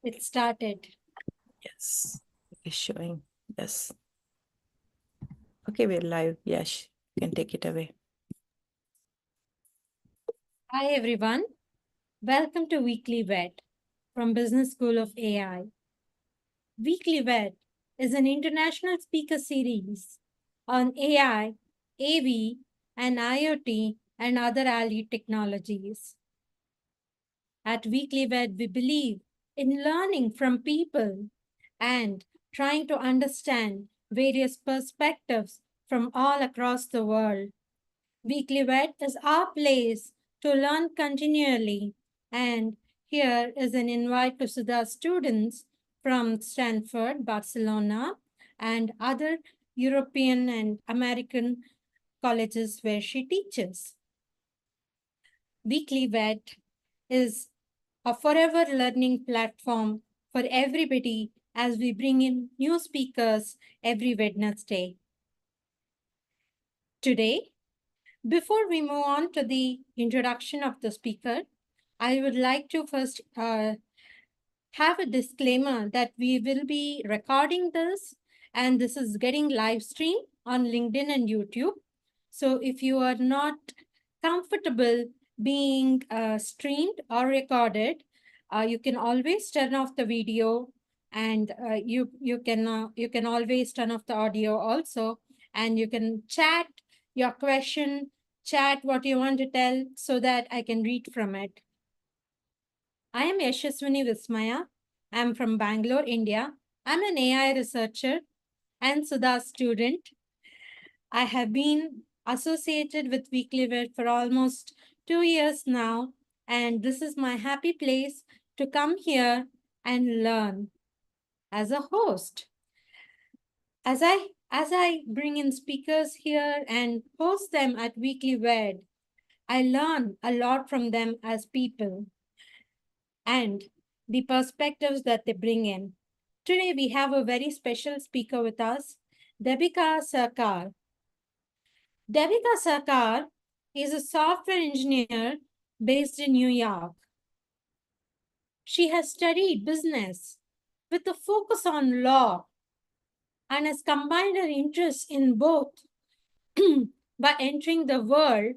It started. Yes, it's showing. Yes. Okay, we're live. Yash, you can take it away. Hi, everyone. Welcome to weeklywed from Business School of AI. Weeklywed is an international speaker series on AI, AV, and IoT and other allied technologies. At weeklywed, we believe in learning from people and trying to understand various perspectives from all across the world. weeklywed is our place to learn continually, and here is an invite to Sudha students from Stanford, Barcelona, and other European and American colleges where she teaches. weeklywed is a forever learning platform for everybody as we bring in new speakers every Wednesday. Today, before we move on to the introduction of the speaker, I would like to first have a disclaimer that we will be recording this and this is getting live streamed on LinkedIn and YouTube. So if you are not comfortable being streamed or recorded, you can always turn off the video, and you can always turn off the audio also, and you can chat your question, chat what you want to tell so that I can read from it. I am Yashaswani Vismaya. I'm from Bangalore, India. I'm an AI researcher and Sudha student. I have been associated with weeklywed for almost 2 years now, and this is my happy place to come here and learn as a host. As I bring in speakers here and host them at weeklywed, I learn a lot from them as people and the perspectives that they bring in. Today, we have a very special speaker with us, Debika Sarkar. Debika Sarkar is a software engineer based in New York. She has studied business with a focus on law and has combined her interests in both by entering the world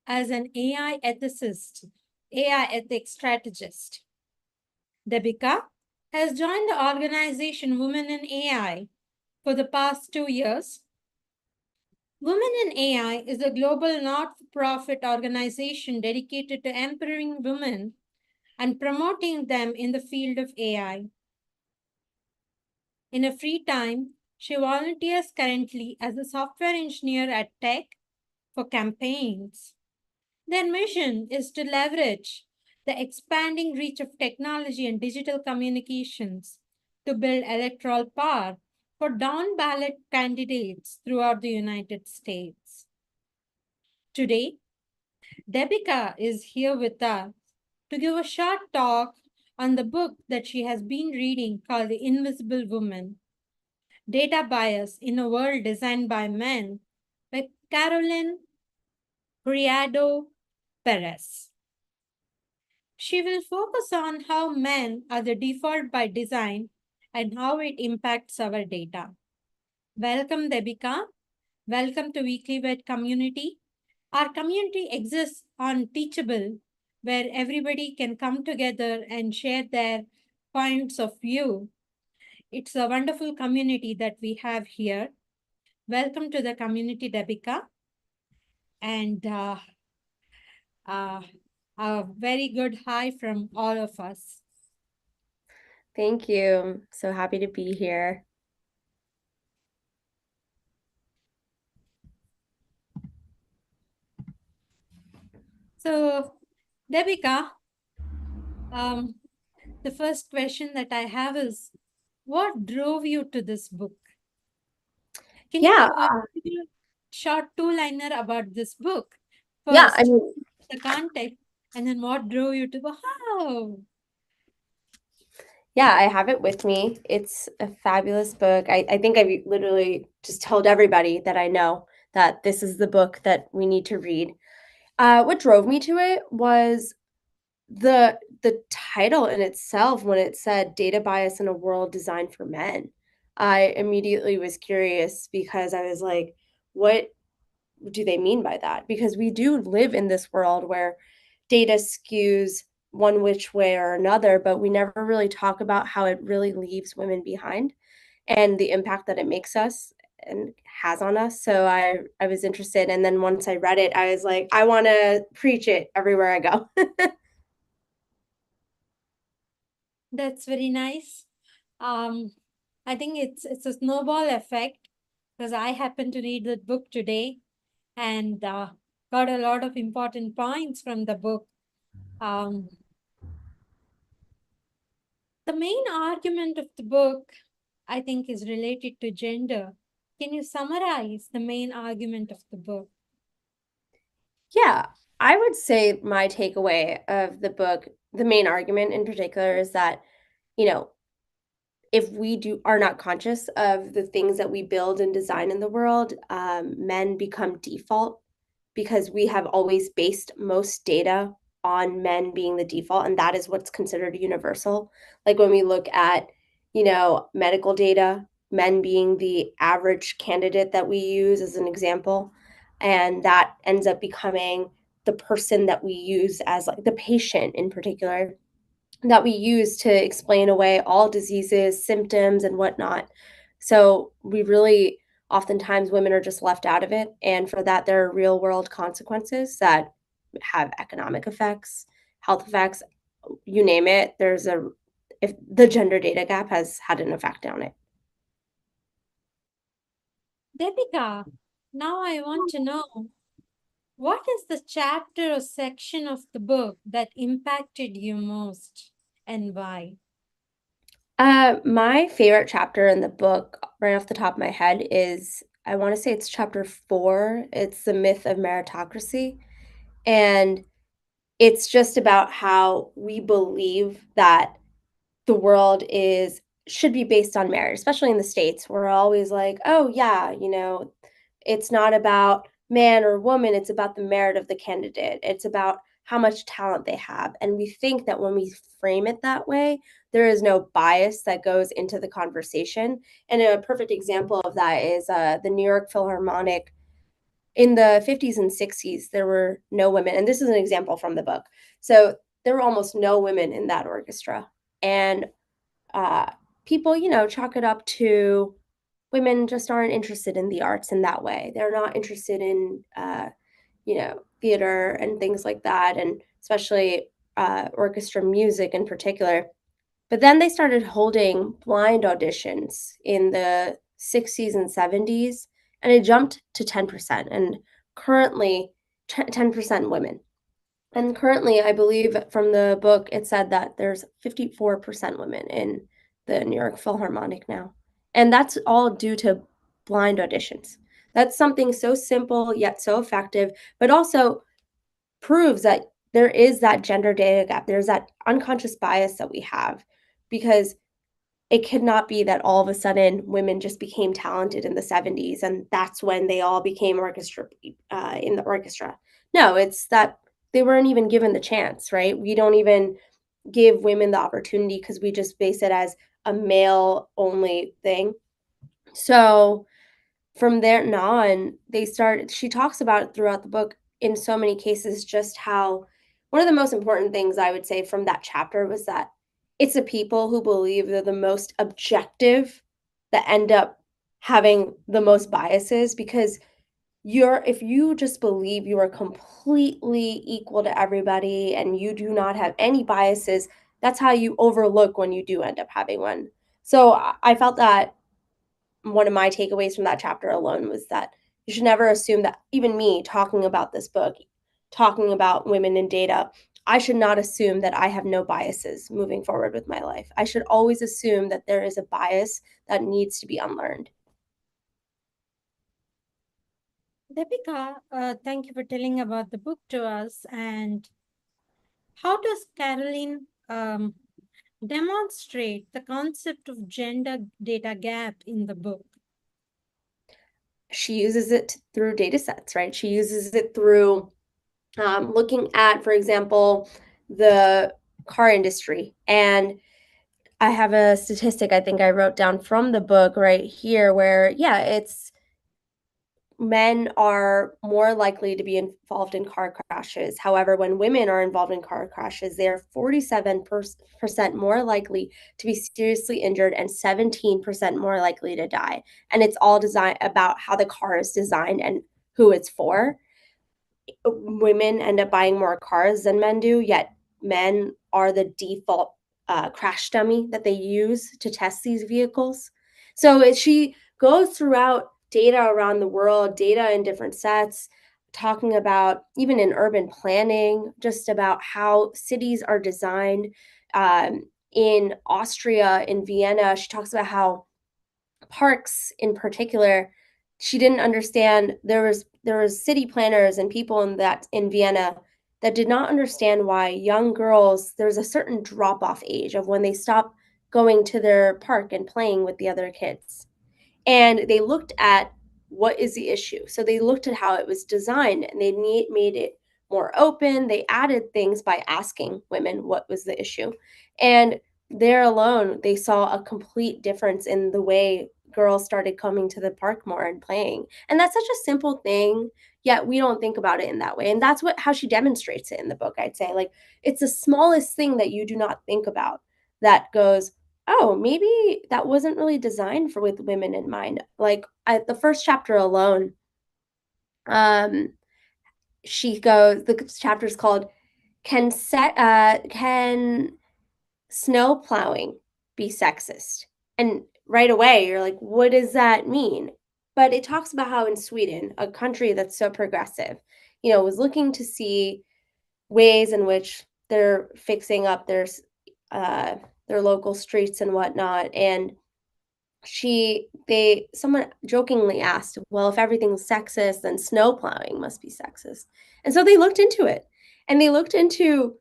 as an AI ethicist, AI ethics strategist. Debika has joined the organization Women in AI for the past 2 years. Women in AI is a global not-for-profit organization dedicated to empowering women and promoting them in the field of AI. In her free time, she volunteers currently as a software engineer at Tech for campaigns. Their mission is to leverage the expanding reach of technology and digital communications to build electoral power for down ballot candidates throughout the United States. Today, Debika is here with us to give a short talk on the book that she has been reading called The Invisible Woman: Data Bias in a World Designed by Men by Caroline Criado Perez. She will focus on how men are the default by design and how it impacts our data. Welcome, Debika. Welcome to weeklywed community. Our community exists on Teachable, where everybody can come together and share their points of view. It's a wonderful community that we have here. Welcome to the community, Debika. And uh, a very good hi from all of us. Thank you. So happy to be here. So, Debika, the first question that I have is, what drove you to this book? Can Yeah, you give a short two-liner about this book? yeah. I First, mean, the context, and then what drove you to go, wow. yeah, I have it with me. It's a fabulous book. I think I've literally just told everybody that I know that this is the book that we need to read. What drove me to it was the title in itself, when it said data bias in a world designed for men, I immediately was curious because I was like, what do they mean by that? Because we do live in this world where data skews one which way or another, but we never really talk about how it really leaves women behind and the impact that it makes us and has on us. So I was interested, and then once I read it, I was like, I want to preach it everywhere I go. That's very nice. I think it's a snowball effect because I happened to read the book today and got a lot of important points from the book. Um, the main argument of the book, I think, is related to gender. Can you summarize the main argument of the book? Yeah, I would say my takeaway of the book, the main argument in particular, is that, you know, if we are not conscious of the things that we build and design in the world, men become default because we have always based most data on men being the default, and that is what's considered universal. Like when we look at, medical data, men being the average candidate that we use as an example, and that ends up becoming the person that we use as like the patient in particular that we use to explain away all diseases, symptoms, and whatnot. So we really oftentimes women are just left out of it. And for that, there are real world consequences that have economic effects, health effects, you name it. If the gender data gap has had an effect on it. Debika, now I want to know what is the chapter or section of the book that impacted you most and why? My favorite chapter in the book, right off the top of my head, is I want to say it's chapter 4. It's the myth of meritocracy. And it's just about how we believe that the world is should be based on merit, especially in the States. We're always like, "Oh, yeah, it's not about man or woman, it's about the merit of the candidate. It's about how much talent they have." And we think that when we frame it that way, there is no bias that goes into the conversation. And a perfect example of that is the New York Philharmonic. In the 50s and 60s, there were no women, and this is an example from the book. So there were almost no women in that orchestra. And uh, people, chalk it up to women just aren't interested in the arts in that way. They're not interested in, theater and things like that, and especially orchestra music in particular. But then they started holding blind auditions in the 60s and 70s, and it jumped to 10%. And currently, 10% women. And currently, I believe from the book, it said that there's 54% women in the New York Philharmonic now. And that's all due to blind auditions. That's something so simple yet so effective, but also proves that there is that gender data gap. There's that unconscious bias that we have because it could not be that all of a sudden women just became talented in the 70s and that's when they all became in the orchestra. No, it's that they weren't even given the chance, right? We don't even give women the opportunity because we just base it as a male only thing. So from there on, she talks about it throughout the book in so many cases, just how one of the most important things I would say from that chapter was that it's the people who believe they're the most objective that end up having the most biases because if you just believe you are completely equal to everybody and you do not have any biases, that's how you overlook when you do end up having one. So I felt that one of my takeaways from that chapter alone was that you should never assume that even me talking about this book, talking about women in data, I should not assume that I have no biases moving forward with my life. I should always assume that there is a bias that needs to be unlearned. Debika, thank you for telling about the book to us. And how does Caroline demonstrate the concept of gender data gap in the book? She uses it through data sets, right? She uses it through looking at, for example, the car industry. And I have a statistic I think I wrote down from the book right here where, yeah, it's men are more likely to be involved in car crashes. However, when women are involved in car crashes, they are 47% more likely to be seriously injured and 17% more likely to die. And it's all designed about how the car is designed and who it's for. Women end up buying more cars than men do, yet men are the default crash dummy that they use to test these vehicles. So she goes throughout data around the world, data in different sets, talking about even in urban planning, just about how cities are designed. In Austria, in Vienna, she talks about how parks in particular, she didn't understand. There was city planners and people in Vienna that did not understand why young girls, there's a certain drop off age of when they stop going to their park and playing with the other kids. And they looked at what is the issue. So they looked at how it was designed and they made it more open. They added things by asking women what was the issue. And there alone, they saw a complete difference in the way girls started coming to the park more and playing. And that's such a simple thing, yet we don't think about it in that way. And that's how she demonstrates it in the book, I'd say. Like, it's the smallest thing that you do not think about that goes, oh, maybe that wasn't really designed for with women in mind. Like the first chapter alone, she goes. The chapter's called "Can Snow Plowing Be Sexist?" And right away, you're like, what does that mean? But it talks about how in Sweden, a country that's so progressive, was looking to see ways in which they're fixing up their local streets and whatnot. And someone jokingly asked, well, if everything's sexist, then snow plowing must be sexist. And so they looked into it, and they looked into,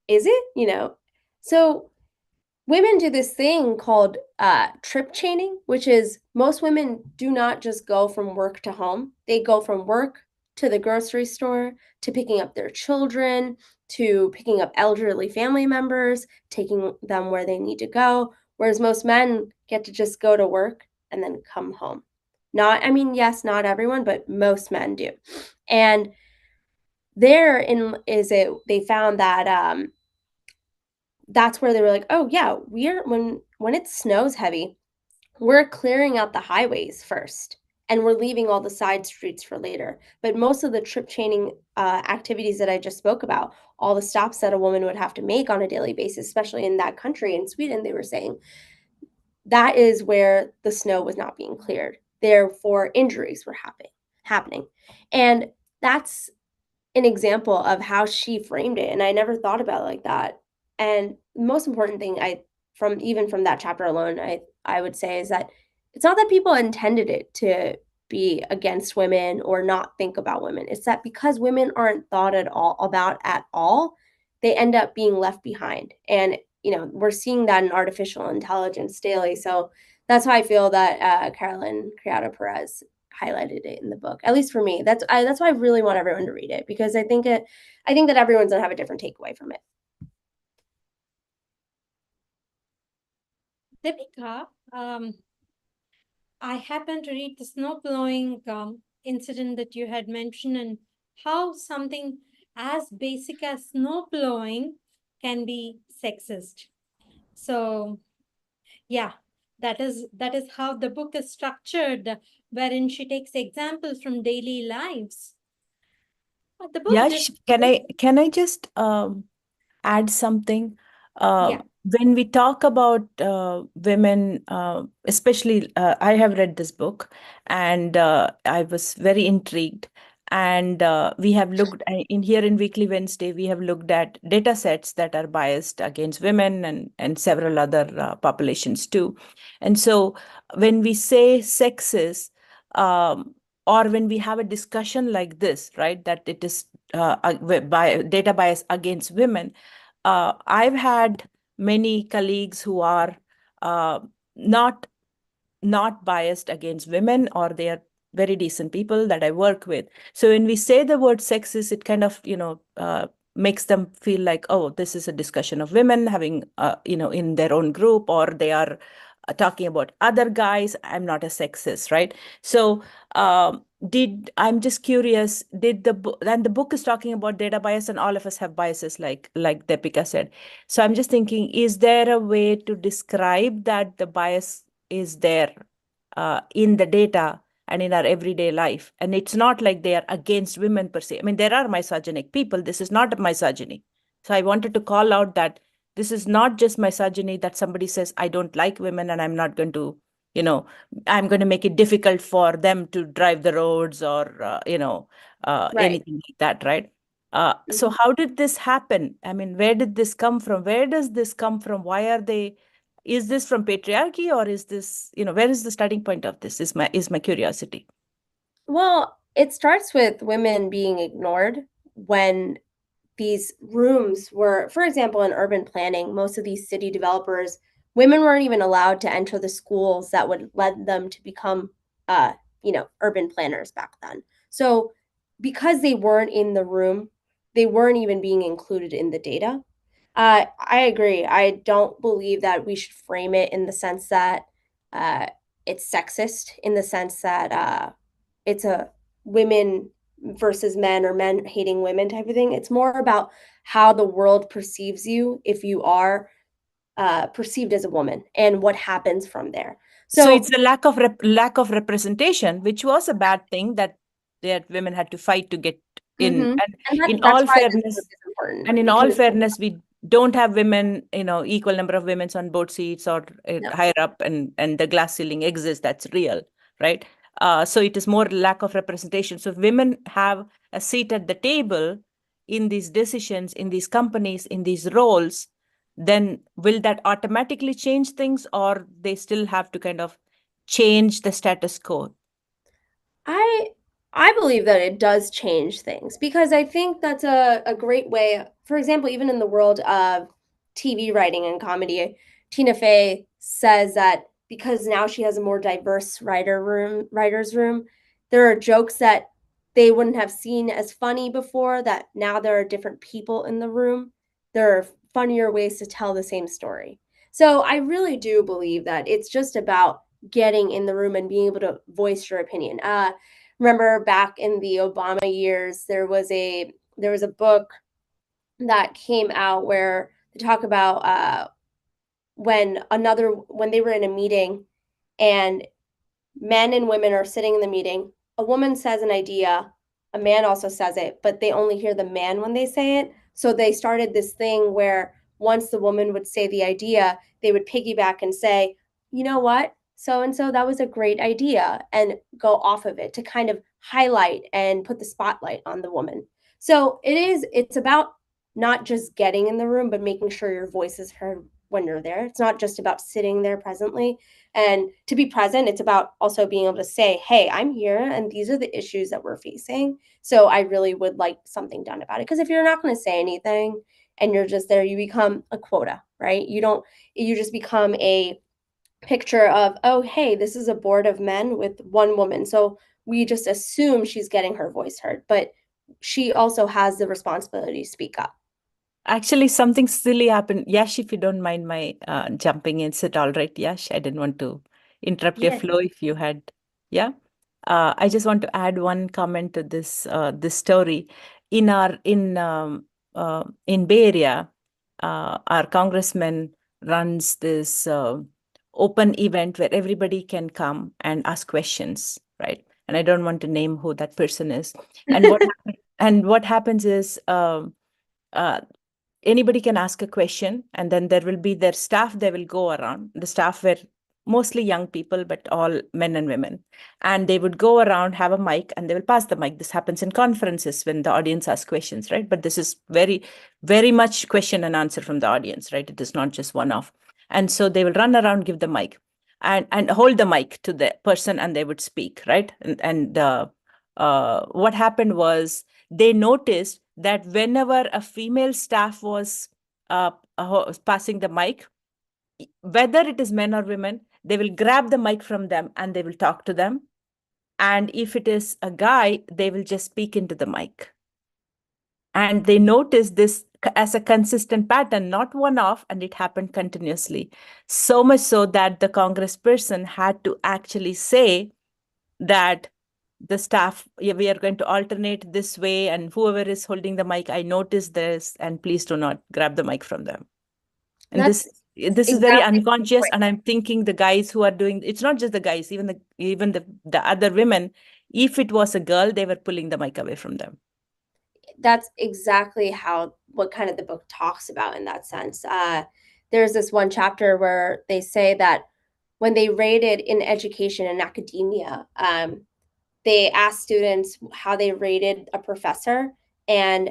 is it? So women do this thing called trip chaining, which is most women do not just go from work to home. They go from work to the grocery store, to picking up their children, to picking up elderly family members, taking them where they need to go. Whereas most men get to just go to work and then come home. Yes, not everyone, but most men do. And they found that that's where they were like, oh yeah, when it snows heavy, we're clearing out the highways first and we're leaving all the side streets for later. But most of the trip chaining activities that I just spoke about, all the stops that a woman would have to make on a daily basis, especially in that country, in Sweden, they were saying that is where the snow was not being cleared. Therefore, injuries were happening. And that's an example of how she framed it. And I never thought about it like that. And the most important thing from that chapter alone, I would say is that it's not that people intended it to be against women or not think about women. It's that because women aren't thought at all, they end up being left behind. And we're seeing that in artificial intelligence daily. So that's why I feel that Carolyn Criado Perez highlighted it in the book. At least for me, that's why I really want everyone to read it, because I think that everyone's gonna have a different takeaway from it. Debika, I happened to read the snow blowing incident that you had mentioned, and how something as basic as snow blowing can be sexist. So, yeah, that is how the book is structured, wherein she takes examples from daily lives. The book Yash, can I just add something? Yeah. When we talk about women, especially, I have read this book and I was very intrigued. And we have looked in Weekly Wednesday, we have looked at data sets that are biased against women and several other populations too. And so when we say sexist, or when we have a discussion like this, right, that it is by data bias against women, I've had many colleagues who are uh, not biased against women, or they are very decent people that I work with. So when we say the word sexist, it kind of makes them feel like, oh, this is a discussion of women having, in their own group, or they are talking about other guys. I'm not a sexist, right? So I'm just curious, did and the book is talking about data bias, and all of us have biases, like Debika said. So I'm just thinking, is there a way to describe that the bias is there in the data and in our everyday life? And it's not like they are against women per se. I mean, there are misogynic people. This is not a misogyny. So I wanted to call out that this is not just misogyny, that somebody says, I don't like women and I'm not going to, I'm going to make it difficult for them to drive the roads, or, Right. anything like that, right? So Mhm. how did this happen? I mean, where did this come from? Where does this come from? Why are they, is this from patriarchy, or is this, where is the starting point of this, is my curiosity. Well, it starts with women being ignored when these rooms were, for example, in urban planning, most of these city developers, women weren't even allowed to enter the schools that would lead them to become, urban planners back then. So because they weren't in the room, they weren't even being included in the data. I agree. I don't believe that we should frame it in the sense that uh, it's sexist, in the sense that it's a women versus men, or men hating women type of thing. It's more about how the world perceives you if you are perceived as a woman, and what happens from there. So So, it's a lack of representation, which was a bad thing that women had to fight to get in. mhm. And And in that's all why this book fairness, is important, and in all because fairness, we don't have women, equal number of women on board seats, or no, higher up, and the glass ceiling exists. That's real, right? So it is more lack of representation. So if women have a seat at the table in these decisions, in these companies, in these roles, then will that automatically change things, or they still have to kind of change the status quo? I I believe that it does change things, because I think that's a great way. For example, even in the world of TV writing and comedy, Tina Fey says that because now she has a more diverse writers room, there are jokes that they wouldn't have seen as funny before, that now there are different people in the room. There are funnier ways to tell the same story. So I really do believe that it's just about getting in the room and being able to voice your opinion. Remember back in the Obama years, there was a book that came out where they talk about when they were in a meeting, and men and women are sitting in the meeting. A woman says an idea, a man also says it, but they only hear the man when they say it. So they started this thing where once the woman would say the idea, they would piggyback and say, you know what? So and so, that was a great idea, and go off of it to kind of highlight and put the spotlight on the woman. So it's about not just getting in the room, but making sure your voice is heard when you're there. It's not just about sitting there presently, and to be present, it's about also being able to say, hey, I'm here and these are the issues that we're facing. So I really would like something done about it. Because if you're not going to say anything and you're just there, you become a quota, right? You just become a picture of, oh, hey, this is a board of men with one woman. So we just assume she's getting her voice heard. But she also has the responsibility to speak up. Actually, something silly happened. Yash, if you don't mind my jumping in, is it all right, Yash? I didn't want to interrupt your Yes. flow if you had. Yeah. I just want to add one comment to this story. In Bay Area, our congressman runs this open event where everybody can come and ask questions, right? And I don't want to name who that person is. And what happens is, uh, anybody can ask a question, and then there will be their staff. They will go around. The staff were mostly young people, but all men and women, and they would go around, have a mic, and they will pass the mic. This happens in conferences when the audience asks questions, right? But this is very, very much question and answer from the audience, right? It is not just one off. And so they will run around, give the mic, and hold the mic to the person, and they would speak, right? And what happened was, they noticed that whenever a female staff was passing the mic, whether it is men or women, they will grab the mic from them and they will talk to them. And if it is a guy, they will just speak into the mic. And they noticed this as a consistent pattern, not one off, and it happened continuously. So much so that the congressperson had to actually say that the staff, "Yeah, we are going to alternate this way, and whoever is holding the mic, I noticed this, and please do not grab the mic from them." And That's this is very exactly the unconscious, point. and I'm thinking the guys who are doing, it's not just the guys, even the other women, if it was a girl, they were pulling the mic away from them. That's exactly what kind of the book talks about in that sense. There's this one chapter where they say that when they rated in education and academia, they asked students how they rated a professor, and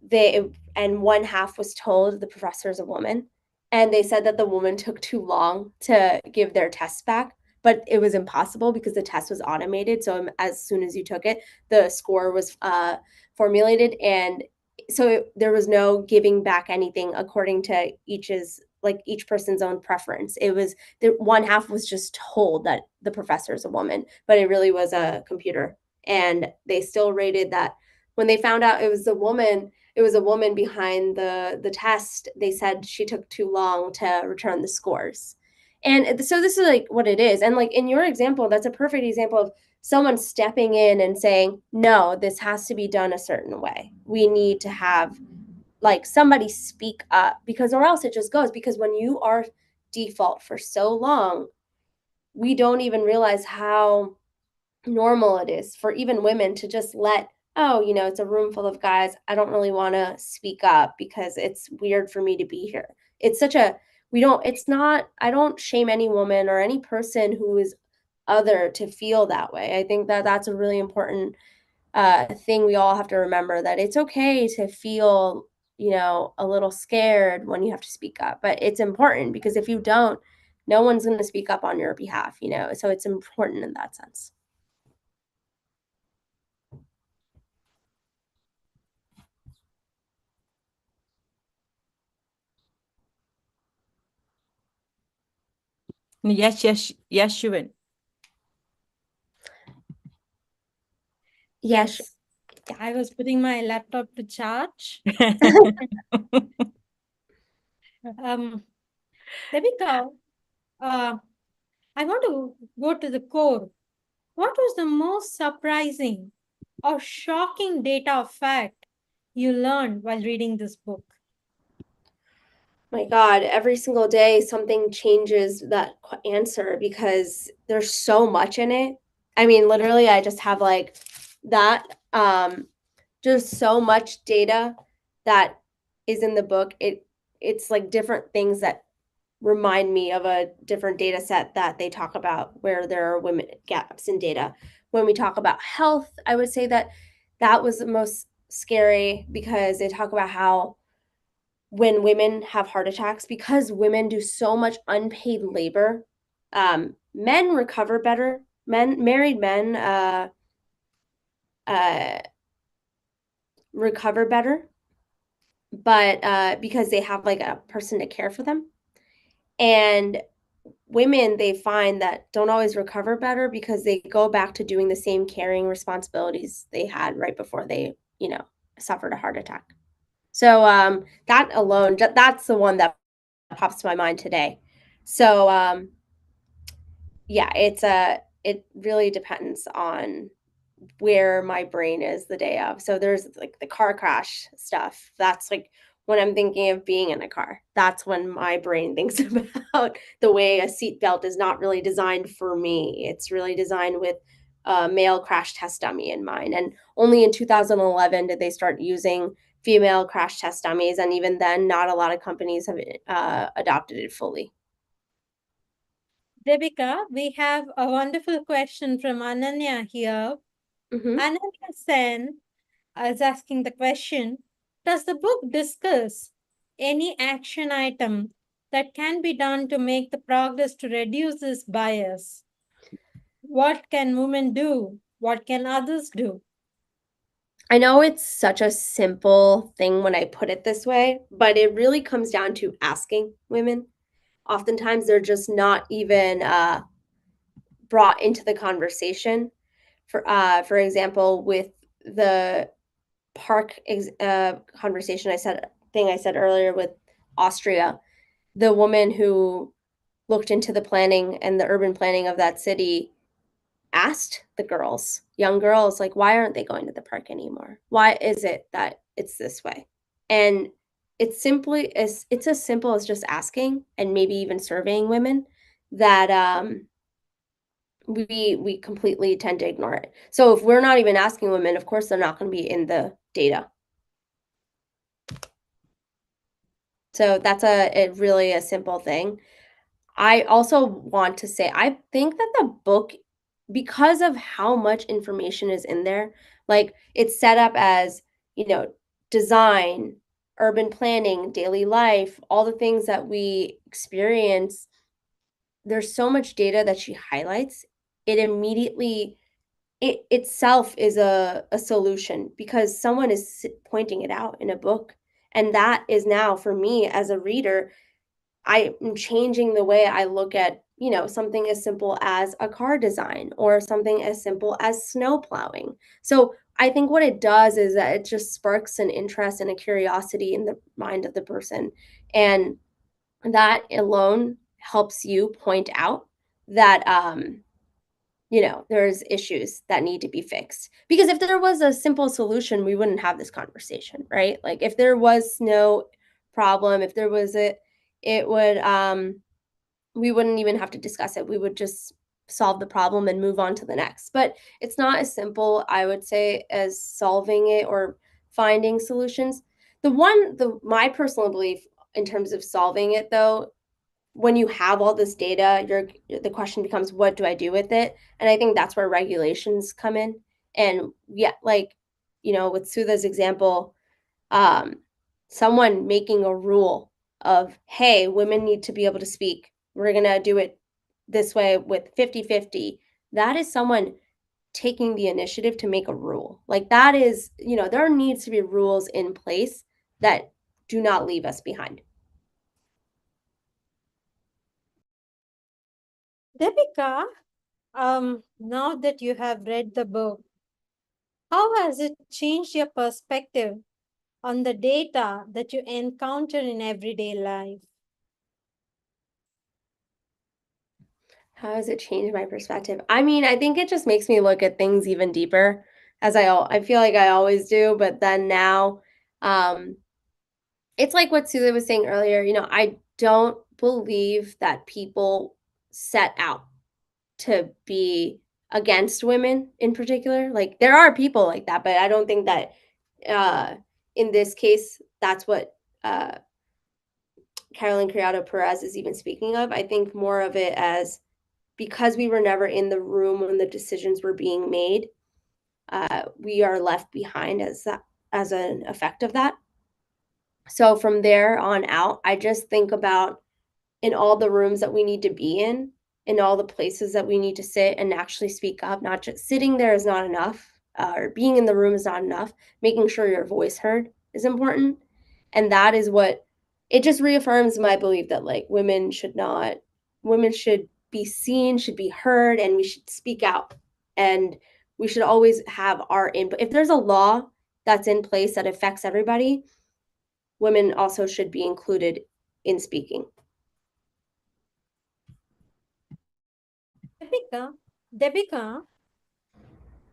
one half was told the professor is a woman, and they said that the woman took too long to give their tests back, but it was impossible because the test was automated. So as soon as you took it, the score was formulated, and so there was no giving back anything according to each person's own preference. It was the one half was just told that the professor is a woman, but it really was a computer, and they still rated that. When they found out it was a woman behind the test, they said she took too long to return the scores. And so this is like what it is. And like in your example, that's a perfect example of someone stepping in and saying, no, this has to be done a certain way. We need to have like somebody speak up, because or else it just goes. Because when you are default for so long, we don't even realize how normal it is for even women to just it's a room full of guys. I don't really want to speak up because it's weird for me to be here. It's such a, we don't, it's not, I don't shame any woman or any person who is other to feel that way. I think that that's a really important thing we all have to remember, that it's okay to feel, a little scared when you have to speak up, but it's important because if you don't, no one's going to speak up on your behalf, so it's important in that sense. Yes, Shivin. Yes. Yes, I was putting my laptop to charge. Debika, uh, I want to go to the core. What was the most surprising or shocking data or fact you learned while reading this book? My God, every single day something changes that answer because there's so much in it. I mean, literally, I just have like that, just so much data that is in the book. It's like different things that remind me of a different data set that they talk about where there are women gaps in data. When we talk about health, I would say that was the most scary because they talk about how when women have heart attacks, because women do so much unpaid labor, men recover better. Married men recover better, but because they have like a person to care for them. And women, they find that don't always recover better because they go back to doing the same caring responsibilities they had right before they, suffered a heart attack. So that alone, that's the one that pops to my mind today. So yeah, it really depends on where my brain is the day of. So there's like the car crash stuff. That's like when I'm thinking of being in a car. That's when my brain thinks about the way a seatbelt is not really designed for me. It's really designed with a male crash test dummy in mind. And only in 2011 did they start using female crash test dummies. And even then, not a lot of companies have adopted it fully. Debika, we have a wonderful question from Ananya here. Mm-hmm. Ananya Sen is asking the question, does the book discuss any action item that can be done to make the progress to reduce this bias? What can women do? What can others do? I know it's such a simple thing when I put it this way, but it really comes down to asking women. Oftentimes, they're just not even brought into the conversation. For example, with the park conversation I said earlier with Austria, the woman who looked into the planning and the urban planning of that city asked the girls, young girls, like, why aren't they going to the park anymore? Why is it that it's this way? And it's as simple as just asking and maybe even surveying women that we completely tend to ignore it. So if we're not even asking women, of course they're not going to be in the data. So that's really a simple thing. I also want to say, I think that the book, because of how much information is in there, like it's set up as, design, urban planning, daily life, all the things that we experience. There's so much data that she highlights. It immediately, it itself is a solution because someone is pointing it out in a book. And that is now, for me as a reader, I am changing the way I look at, something as simple as a car design or something as simple as snow plowing. So I think what it does is that it just sparks an interest and a curiosity in the mind of the person. And that alone helps you point out that, there's issues that need to be fixed. Because if there was a simple solution, we wouldn't have this conversation, right? Like if there was no problem, if there was it would we wouldn't even have to discuss it. We would just solve the problem and move on to the next. But it's not as simple, I would say, as solving it or finding solutions. My personal belief in terms of solving it though, when you have all this data, the question becomes, what do I do with it? And I think that's where regulations come in. And yeah, like, with Sudha's example, um, someone making a rule of, hey, women need to be able to speak. We're going to do it this way with 50-50. That is someone taking the initiative to make a rule. Like that is, there needs to be rules in place that do not leave us behind. Debika, now that you have read the book, how has it changed your perspective on the data that you encounter in everyday life? How has it changed my perspective? I mean, I think it just makes me look at things even deeper, as I feel like I always do. But then now, um, it's like what Sudha was saying earlier. I don't believe that people set out to be against women in particular. Like there are people like that, but I don't think that in this case that's what Carolyn Criado Perez is even speaking of. I think more of it as, because we were never in the room when the decisions were being made, we are left behind as an effect of that. So from there on out, I just think about, in all the rooms that we need to be in all the places that we need to sit and actually speak up. Not just sitting there is not enough, or being in the room is not enough. Making sure your voice heard is important. And that is what it just reaffirms my belief that like women should be seen, should be heard, and we should speak out. And we should always have our input. If there's a law that's in place that affects everybody, women also should be included in speaking. Debika,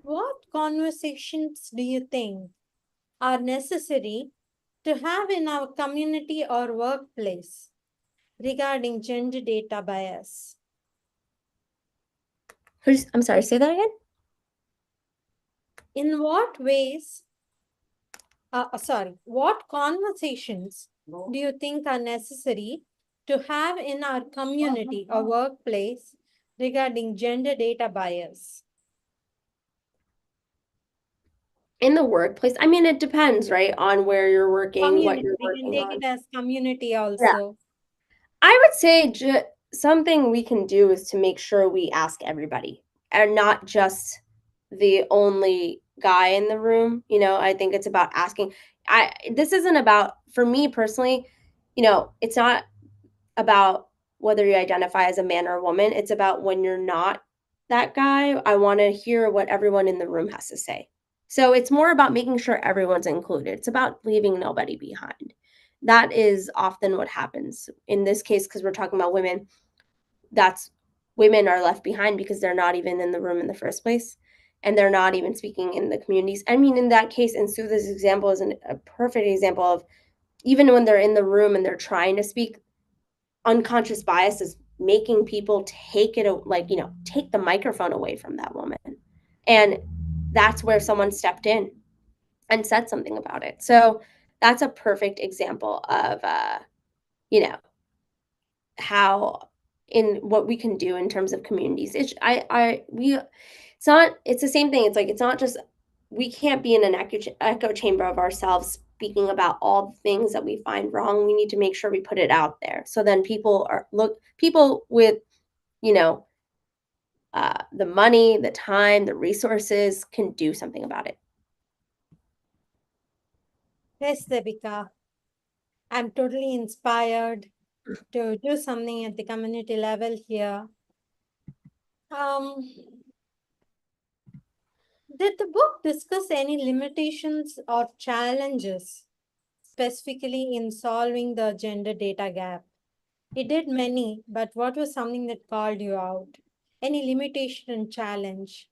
what conversations do you think are necessary to have in our community or workplace regarding gender data bias? I'm sorry, say that again? In what ways, what conversations do you think are necessary to have in our community or workplace regarding gender data bias? In the workplace, I mean, it depends, right, on where you're working, what Community, you're we can working take on. it as community Yeah. also. I would say something we can do is to make sure we ask everybody and not just the only guy in the room. I think it's about asking. This isn't about, for me personally, it's not about whether you identify as a man or a woman. It's about when you're not that guy, I want to hear what everyone in the room has to say. So it's more about making sure everyone's included. It's about leaving nobody behind. That is often what happens in this case, because we're talking about women. That's women are left behind because they're not even in the room in the first place, and they're not even speaking in the communities. I mean, in that case, and Sutha's example is a perfect example of, even when they're in the room and they're trying to speak, unconscious bias is making people take it, like, take the microphone away from that woman. And that's where someone stepped in and said something about it. So that's a perfect example of, how, in what we can do in terms of communities. It's the same thing. It's like, it's not just, we can't be in an echo chamber of ourselves speaking about all the things that we find wrong. We need to make sure we put it out there, so then people with, you know the money, the time, the resources can do something about it. Yes, Debika. I'm totally inspired to do something at the community level here. Um, did the book discuss any limitations or challenges specifically in solving the gender data gap? It did many, but what was something that called you out? Any limitation and challenge?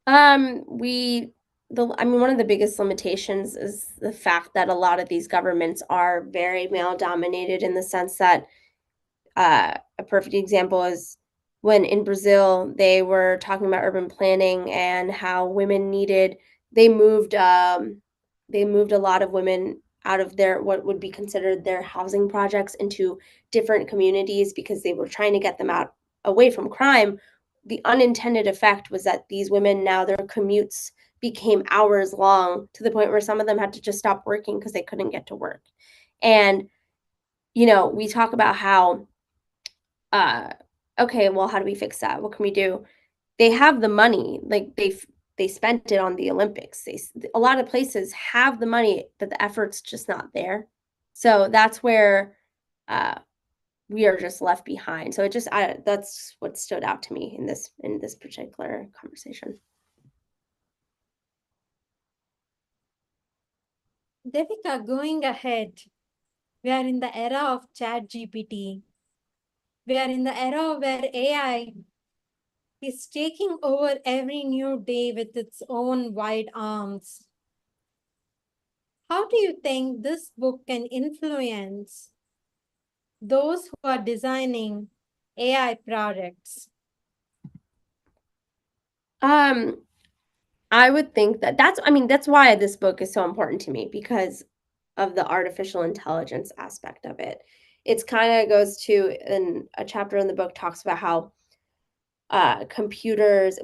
One of the biggest limitations is the fact that a lot of these governments are very male dominated, in the sense that, a perfect example is when in Brazil they were talking about urban planning and how women needed, they moved they moved a lot of women out of their, what would be considered their housing projects, into different communities, because they were trying to get them out, away from crime. The unintended effect was that these women, now their commutes became hours long, to the point where some of them had to just stop working because they couldn't get to work. And we talk about how, okay, well, how do we fix that? What can we do? They have the money, like they spent it on the Olympics. A lot of places have the money, but the effort's just not there. So that's where, uh, we are just left behind. So that's what stood out to me in this particular conversation. Devika, going ahead, we are in the era of Chat GPT. We are in the era where AI is taking over every new day with its own wide arms. How do you think this book can influence those who are designing AI products? I would think that's why this book is so important to me, because of the artificial intelligence aspect of it. It's kind of goes to, in a chapter in the book, talks about how, computers,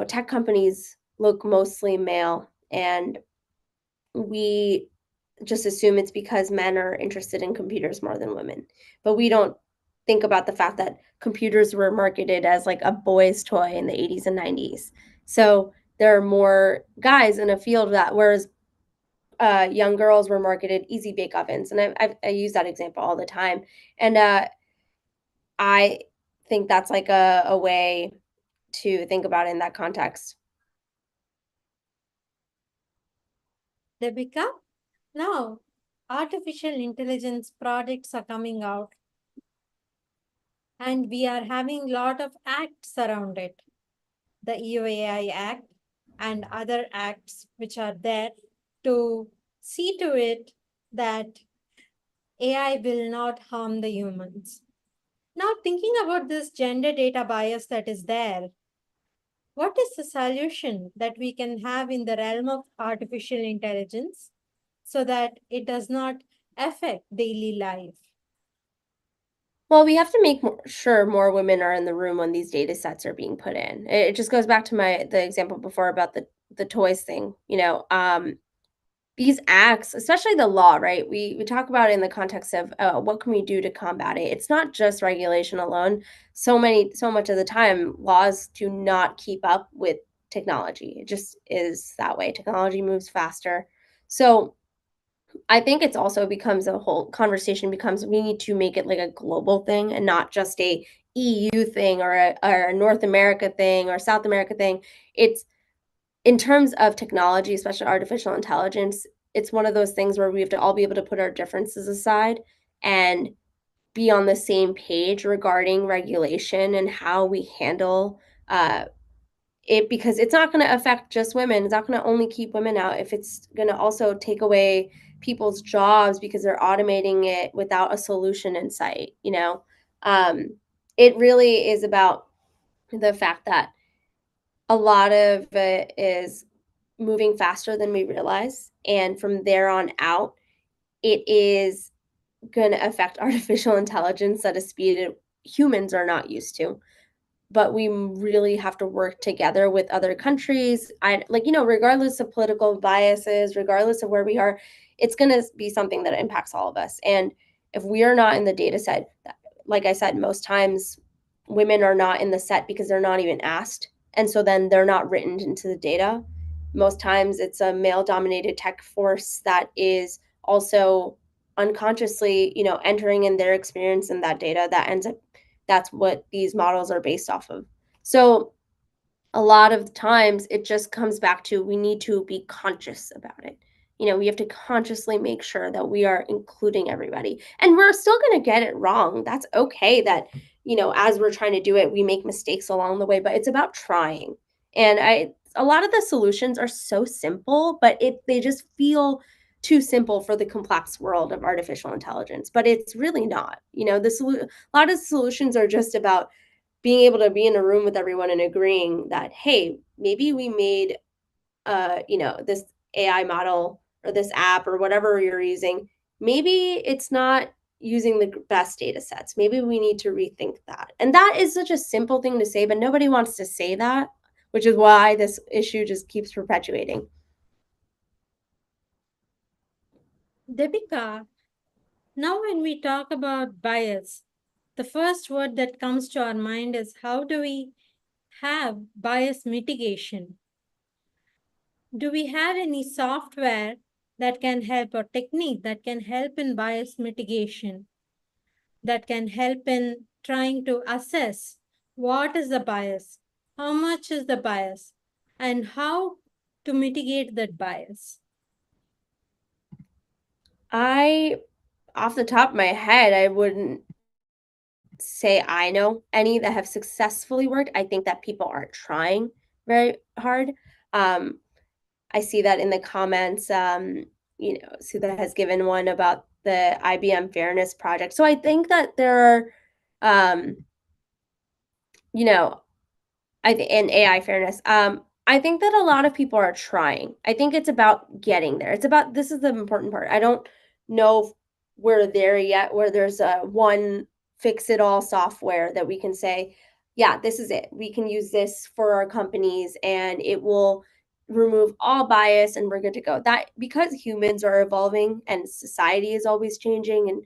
tech companies look mostly male, and we just assume it's because men are interested in computers more than women. But we don't think about the fact that computers were marketed as like a boy's toy in the 80s and 90s. So there are more guys in a field that, whereas, young girls were marketed easy bake ovens. And I use that example all the time. And I think that's like a way to think about it in that context. Debika, now artificial intelligence products are coming out and we are having a lot of acts around it. The EUAI Act and other acts which are there to see to it that AI will not harm the humans. Now, thinking about this gender data bias that is there, what is the solution that we can have in the realm of artificial intelligence so that it does not affect daily life? Well, we have to make sure more women are in the room when these data sets are being put in. It just goes back to the example before about the toys thing. These acts, especially the law, right? We talk about it in the context of, what can we do to combat it? It's not just regulation alone. So much of the time, laws do not keep up with technology. It just is that way. Technology moves faster. So I think it's also becomes a whole conversation, becomes, we need to make it like a global thing and not just a EU thing, or a North America thing or South America thing. It's in terms of technology, especially artificial intelligence, it's one of those things where we have to all be able to put our differences aside and be on the same page regarding regulation and how we handle it, because it's not going to affect just women. It's not going to only keep women out. If it's going to also take away people's jobs because they're automating it without a solution in sight, it really is about the fact that a lot of it is moving faster than we realize. And from there on out, it is going to affect artificial intelligence at a speed humans are not used to. But we really have to work together with other countries. Regardless of political biases, regardless of where we are, it's going to be something that impacts all of us. And if we are not in the data set, like I said, most times women are not in the set because they're not even asked. And so then they're not written into the data. Most times it's a male dominated tech force that is also unconsciously, entering in their experience in that data that ends up, that's what these models are based off of. So a lot of times it just comes back to we need to be conscious about it. We have to consciously make sure that we are including everybody. And we're still going to get it wrong. That's okay that, as we're trying to do it, we make mistakes along the way, but it's about trying. And a lot of the solutions are so simple, but they just feel too simple for the complex world of artificial intelligence, but it's really not. A lot of solutions are just about being able to be in a room with everyone and agreeing that, hey, maybe we made this AI model or this app or whatever you're using, maybe it's not using the best data sets. Maybe we need to rethink that. And that is such a simple thing to say, but nobody wants to say that, which is why this issue just keeps perpetuating. Debika, now when we talk about bias, the first word that comes to our mind is how do we have bias mitigation? Do we have any software that can help or technique that can help in bias mitigation, that can help in trying to assess what is the bias, how much is the bias, and how to mitigate that bias? Off the top of my head, I wouldn't say I know any that have successfully worked. I think that people aren't trying very hard. I see that in the comments. Sudha has given one about the IBM Fairness Project. So I think that there are, in AI fairness. I think that a lot of people are trying. I think it's about getting there. This is the important part. I don't know if we're there yet where there's a one fix it all software that we can say, yeah, this is it. We can use this for our companies and it will remove all bias and we're good to go. That because humans are evolving and society is always changing and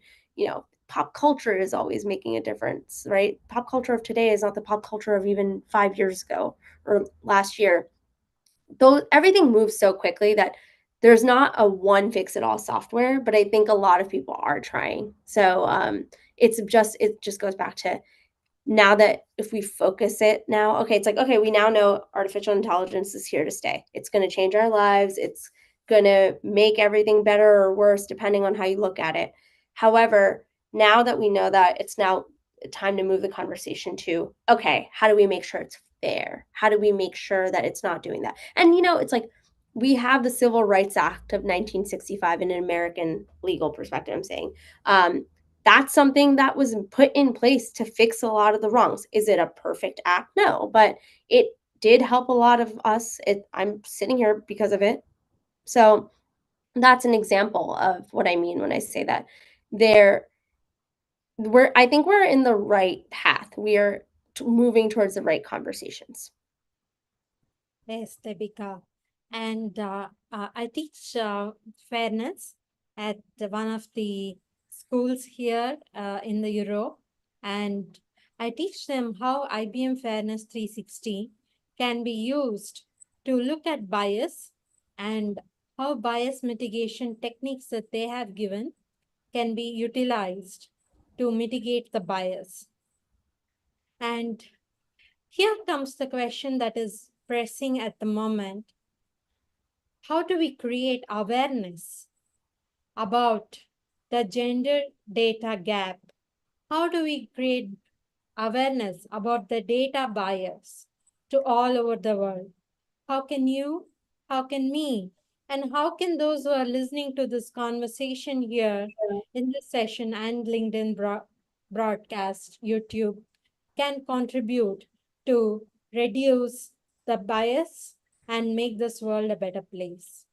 pop culture is always making a difference, right? Pop culture of today is not the pop culture of even 5 years ago or last year. Though everything moves so quickly that there's not a one fix it all software, but I think a lot of people are trying. So it just goes back to now that if we focus it now, okay, it's like, okay, we now know artificial intelligence is here to stay. It's going to change our lives. It's going to make everything better or worse, depending on how you look at it. However, now that we know that, it's now time to move the conversation to, okay, how do we make sure it's fair? How do we make sure that it's not doing that? And, it's like we have the Civil Rights Act of 1965 in an American legal perspective, I'm saying. That's something that was put in place to fix a lot of the wrongs. Is it a perfect act? No, but it did help a lot of us. I'm sitting here because of it. So that's an example of what I mean when I say that. I think we're in the right path. We are moving towards the right conversations. Yes, Debika. And I teach fairness at one of the schools here in the Europe. And I teach them how IBM Fairness 360 can be used to look at bias and how bias mitigation techniques that they have given can be utilized to mitigate the bias. And here comes the question that is pressing at the moment. How do we create awareness about the gender data gap? How do we create awareness about the data bias to all over the world? How can you, how can me, and how can those who are listening to this conversation here in this session and LinkedIn broadcast, YouTube, can contribute to reduce the bias and make this world a better place?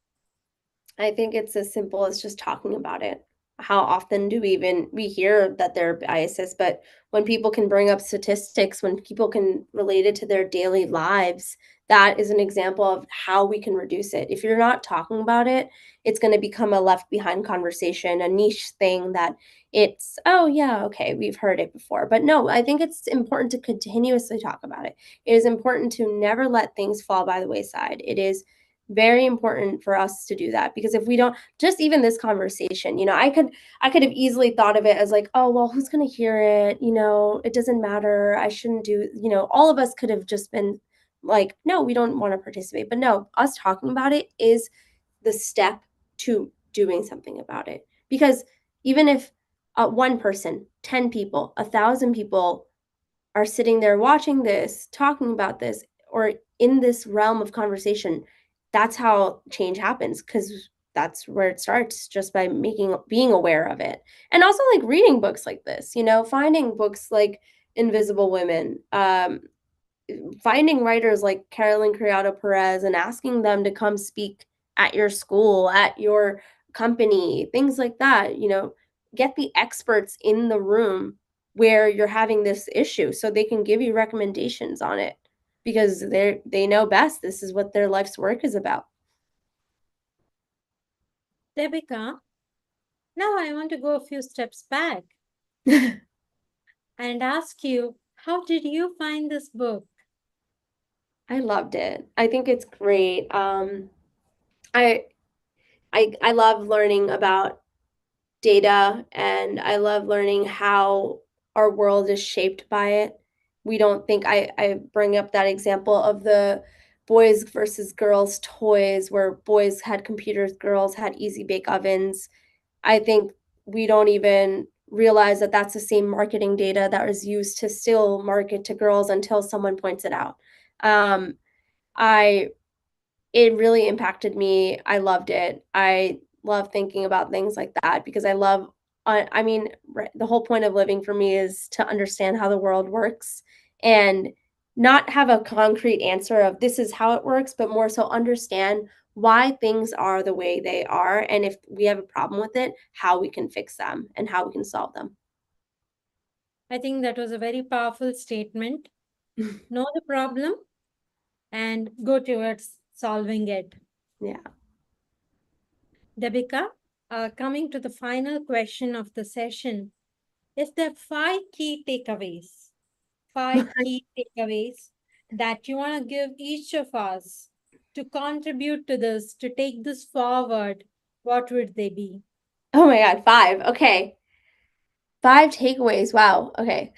I think it's as simple as just talking about it. How often do we hear that there are biases, but when people can bring up statistics, when people can relate it to their daily lives, that is an example of how we can reduce it. If you're not talking about it, it's going to become a left behind conversation, a niche thing that it's, oh yeah, okay, we've heard it before. But no, I think it's important to continuously talk about it. It is important to never let things fall by the wayside. It is very important for us to do that, because if we don't, just even this conversation, I could have easily thought of it as like, oh well, who's going to hear it, it doesn't matter, I shouldn't do, all of us could have just been like, no, we don't want to participate. But no, us talking about it is the step to doing something about it. Because even if one person, 10 people, 1,000 people are sitting there watching this, talking about this, or in this realm of conversation, that's how change happens, because that's where it starts, just by being aware of it. And also like reading books like this, finding books like Invisible Women, finding writers like Carolyn Criado Perez and asking them to come speak at your school, at your company, things like that. Get the experts in the room where you're having this issue so they can give you recommendations on it, because they know best. This is what their life's work is about. Debika, now I want to go a few steps back and ask you, how did you find this book? I loved it. I think it's great. I I love learning about data, and I love learning how our world is shaped by it. We don't think I bring up that example of the boys versus girls toys, where boys had computers, girls had easy bake ovens. I think we don't even realize that that's the same marketing data that was used to still market to girls until someone points it out. Um, I It really impacted me. I loved it. I love thinking about things like that, because I mean, the whole point of living for me is to understand how the world works, and not have a concrete answer of this is how it works, but more so understand why things are the way they are, and if we have a problem with it, how we can fix them and how we can solve them. I think that was a very powerful statement. Know the problem and go towards solving it. Yeah. Debika, coming to the final question of the session, is there five key takeaways that you want to give each of us to contribute to this, to take this forward? What would they be? Oh my God, 5. Okay. 5 takeaways. Wow. Okay.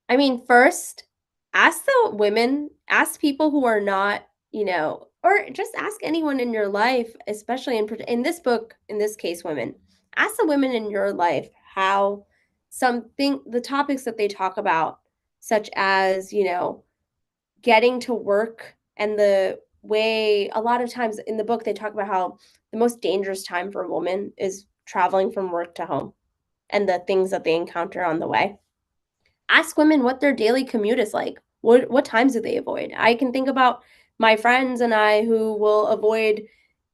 I mean, first, ask people who are not, or just ask anyone in your life, especially in this book, in this case, women. Ask the women in your life how the topics that they talk about, such as, getting to work, and the way a lot of times in the book they talk about how the most dangerous time for a woman is traveling from work to home, and the things that they encounter on the way. Ask women what their daily commute is like. What times do they avoid? I can think about my friends and I who will avoid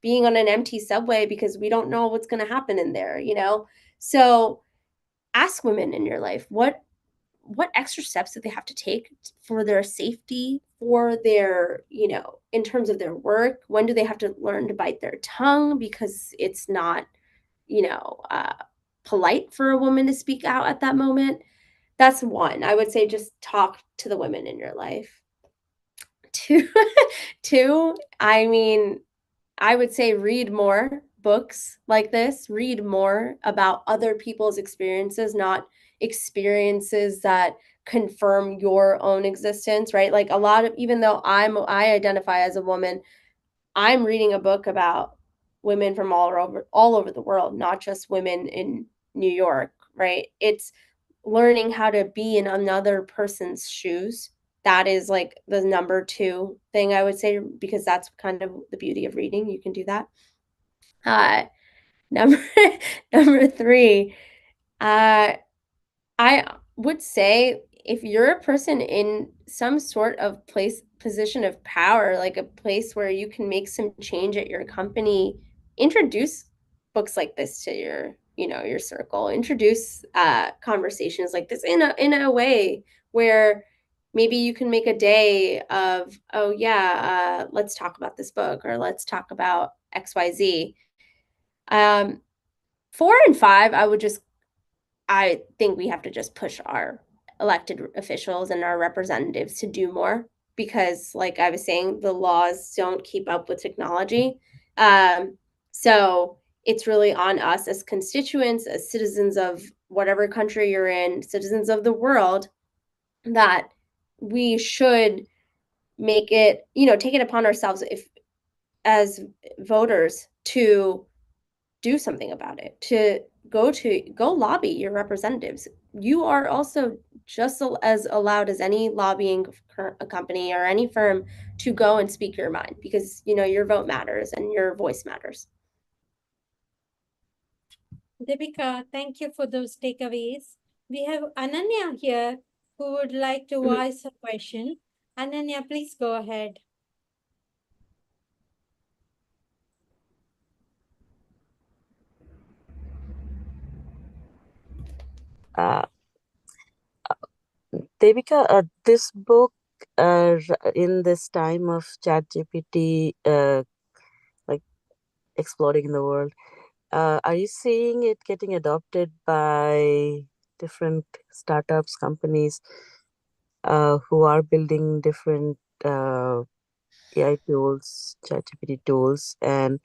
being on an empty subway because we don't know what's going to happen in there. So ask women in your life what extra steps do they have to take for their safety, for their, in terms of their work. When do they have to learn to bite their tongue because it's not, you know, uh, polite for a woman to speak out at that moment? That's one. I would say just talk to the women in your life. Two, two, I mean, I would say read more books like this, read more about other people's experiences, not experiences that confirm your own existence, right? Like a lot of, even though I identify as a woman, I'm reading a book about women from all over the world, not just women in New York, right? It's learning how to be in another person's shoes. That is like the number two thing I would say, because that's kind of the beauty of reading. You can do that. Number number three, uh, I would say if you're a person in some sort of position of power, like a place where you can make some change at your company, introduce books like this to your circle. Introduce conversations like this in a way where maybe you can make a day of, oh yeah, let's talk about this book, or let's talk about XYZ. 4 and 5, I think we have to just push our elected officials and our representatives to do more, because, like I was saying, the laws don't keep up with technology. So it's really on us as constituents, as citizens of whatever country you're in, citizens of the world, that we should make it, take it upon ourselves, if as voters, to do something about it, to go lobby your representatives. You are also just as allowed as any lobbying company or any firm to go and speak your mind, because your vote matters and your voice matters. Debika, thank you for those takeaways. We have Ananya here who would like to voice a question. Ananya, please go ahead. Uh, Debika, this book, in this time of ChatGPT, like exploding in the world, are you seeing it getting adopted by different startups, companies, who are building different AI tools, ChatGPT tools, and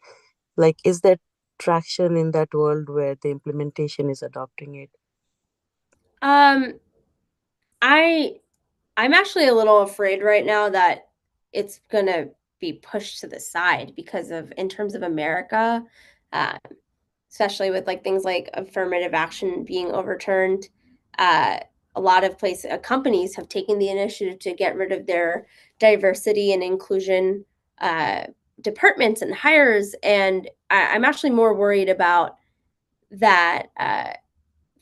is there traction in that world where the implementation is adopting it? Um, I'm actually a little afraid right now that it's gonna be pushed to the side, because of, in terms of America, uh, especially with like things like affirmative action being overturned. Uh, a lot of companies have taken the initiative to get rid of their diversity and inclusion uh, departments and hires, and I'm actually more worried about that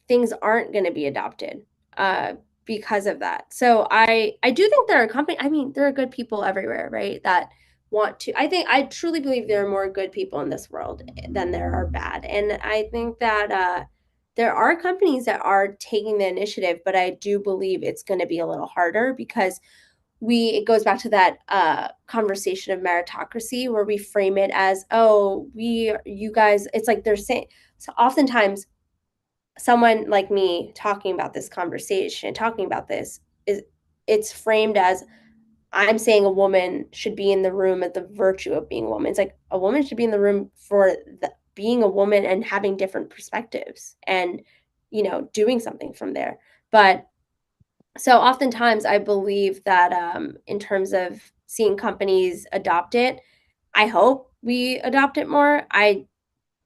things aren't going to be adopted uh, because of that. So I do think there are companies. I mean, there are good people everywhere, right? That want to. I truly believe there are more good people in this world than there are bad, and I think that there are companies that are taking the initiative. But I do believe it's going to be a little harder, because it goes back to that conversation of meritocracy, where we frame it as, oh, you guys. It's like they're saying. So oftentimes, someone like me talking about this conversation, talking about this, it's framed as, I'm saying a woman should be in the room at the virtue of being a woman. It's like a woman should be in the room for being a woman and having different perspectives, and doing something from there. But so oftentimes I believe that in terms of seeing companies adopt it, I hope we adopt it more. I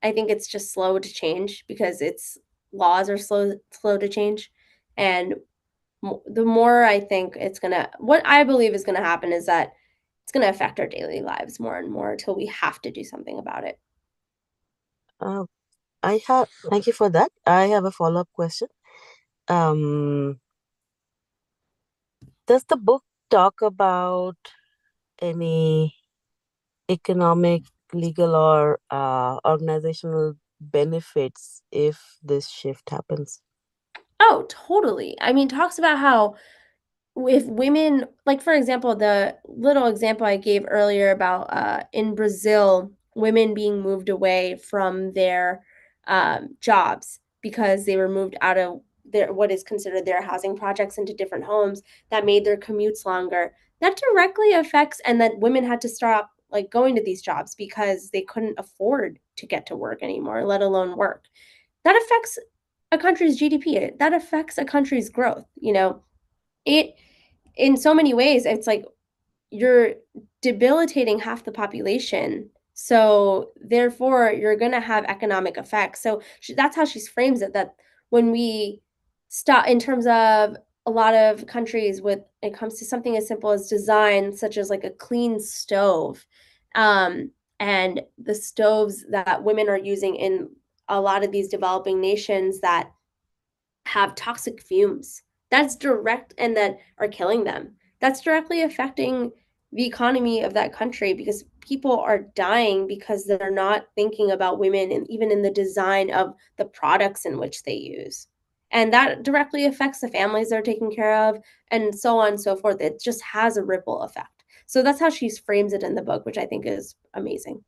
think it's just slow to change, because its laws are slow to change, and the more I think what I believe is gonna happen is that it's gonna affect our daily lives more and more, until we have to do something about it. Uh, Thank you for that. I have a follow-up question. Um, does the book talk about any economic, legal, or organizational benefits if this shift happens? Oh, totally. I mean, talks about how, if women, like for example, the little example I gave earlier about in Brazil, women being moved away from their jobs because they were moved out of their, what is considered their housing projects, into different homes that made their commutes longer. That directly affects, and that women had to stop like going to these jobs because they couldn't afford to get to work anymore, let alone work. That affects a country's GDP. That affects a country's growth. It, in so many ways, it's like you're debilitating half the population. So therefore, you're going to have economic effects. So that's how she frames it, that when we stop, in terms of a lot of countries, when it comes to something as simple as design, such as like a clean stove, and the stoves that women are using in a lot of these developing nations that have toxic fumes, that's direct, and that are killing them, that's directly affecting the economy of that country, because people are dying because they're not thinking about women, and even in the design of the products in which they use, and that directly affects the families they're taking care of, and so on and so forth. It just has a ripple effect. So that's how she frames it in the book, which I think is amazing.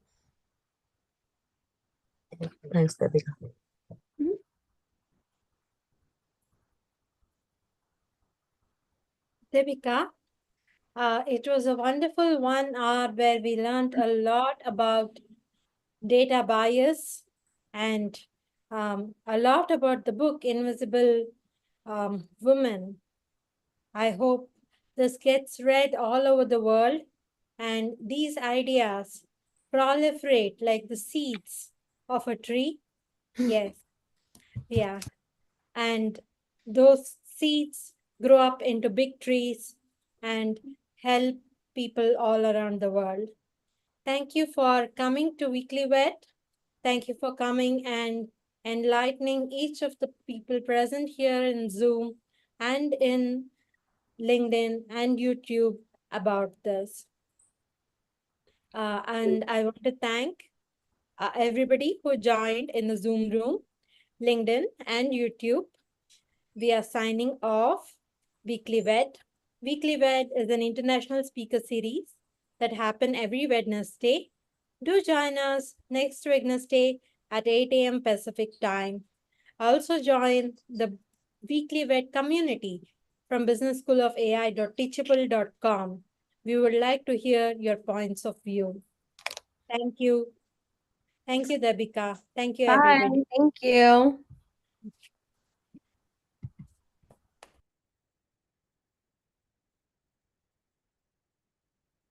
Thanks, Debika. Mhm. Debika, it was a wonderful 1 hour where we learned a lot about data bias and a lot about the book Invisible Woman. I hope this gets read all over the world and these ideas proliferate like the seeds of a tree. Yes, yeah. And those seeds grow up into big trees and help people all around the world. Thank you for coming to Weekly Wet. Thank you for coming and enlightening each of the people present here in Zoom and in LinkedIn and YouTube about this. And I want to thank everybody who joined in the Zoom room, LinkedIn, and YouTube. We are signing off Weekly Wed. Weekly Wed is an international speaker series that happen every Wednesday. Do join us next Wednesday at 8 a.m. Pacific time. Also join the Weekly Wed community from Business School of AI.teachable.com. We would like to hear your points of view. Thank you. Thank you, Debika. Thank you, Bye. everybody. Thank you.